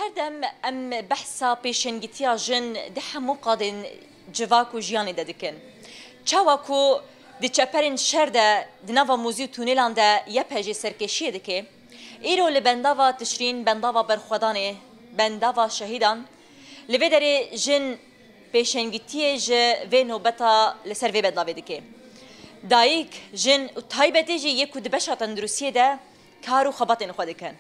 هردم ام بحثا پیشنگیتیا جن ده همو قادن جواکو جیانی دادکن چاواکو دی چپرین شرده دناوا موزیو تونیلان ده یه پجی سرکشیه دکه ایرو لبنداوا تشرین بنداوا برخودانه بنداوا شهیدان لوی داره جن پیشنگیتیه جه و نوبتا لسر وی بدلاوی دکه دایک جن و تایبتی جه یکو دبشا تندروسیه ده کارو خباتین خود کن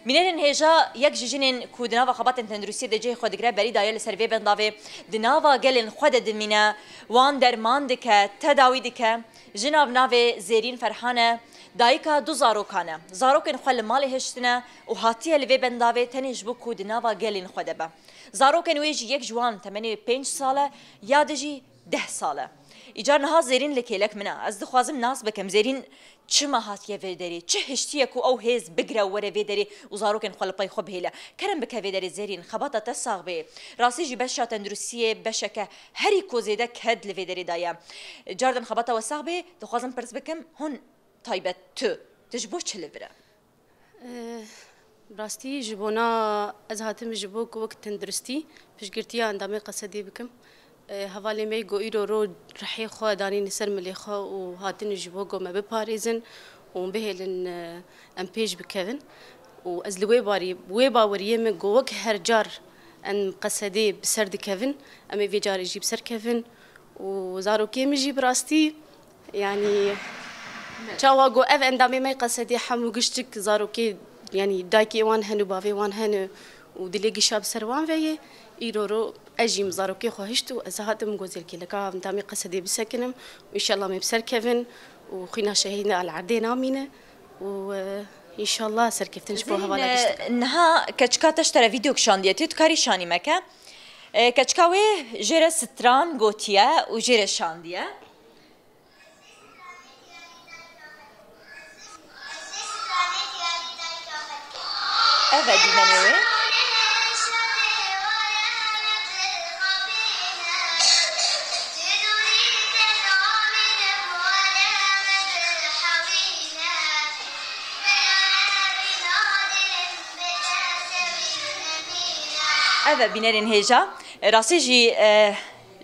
منين هجا يك جيجين كودناوا خبطن تندروسي دجي خود غرا بري دايل سيرفي بنداوي دناوا گلن خود دمينا وان درمان دك تداوي دك جناب ناوي زيرين فرحانه دايكا دو زاروكانه زاروكن خل مال هشتنا وهاتيه لوي بنداوي تنيج بو كودناوا گلن خود با زاروكن ويجي يك جوان 85 ساله يادجي 10 ساله ایجار نها زیرین لکیلک منه از دخوازم ناس بکم زیرین چه مهاتیه ویداری چه هشتیه کو او هیز بگره وره ویداری وزاروکن خلپای خوب هیله کرم بکه ویداری زیرین خباتا تساق بی راسی جی بشا تندروسیه بشکه هری کوزیده کد لویداری دایم جاردم خباتا وساق بی دخوازم پرس بکم هون تایبت تو تجبو چه لبره راستی جبونا از هاتم جبو کو وقت تندرستی پشگرتیا اندامی قصدی بکم هوالي مي جو إيرو رو رحي خو داني نسر ملي خو وهاتن جبو جو ما بباريزن ومبهلن أمبيج بكيفن وأزلوي باري ويبا وريم جو وك هرجار أن قصدي بسرد كيفن أمي في جار يجيب سر كيفن وزارو كيم يجيب راستي يعني تشاوا جو أف أندامي مي قصدي حمو قشتك زارو كي يعني دايكي وان هنو بافي وان هنو ودليقي شاب سروان فيه إيرو أجي مزاروكي خوهشتو أزهاتم جوزيل كي لكا متامي قصدي بسكنم وإن شاء الله مبسر كيفن وخينا شهيدنا على عدينا مينا وإن شاء الله سر كيف تنشبوها ولا تشتكى نها كتشكا تشترى فيديو كشانديتي تكاري شاني مكا كتشكاوي جيرة ستران غوتيا وجيرة شانديا أفادي منوي أذا بنارين هيجا راسيجي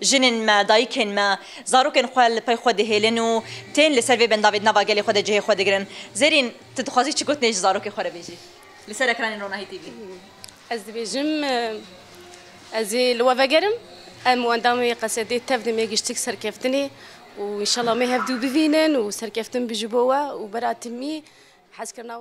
جنن ما دايكن ما زاروكن خال باي خود هيلنو تين لسيرفي بن دافيد نافا قالي خود جهي خود جرن زيرين تدخوازي تشكوت نيج زاروكي خورا بيجي لسر اكران رونا هي تي في از بيجم ازي لو فاجرم ام واندامي قصدي تفدي ما يجيشتك سركفتني وان شاء الله ما يهبدو بفينن وسركفتن بجبوه وبراتمي حسكرنا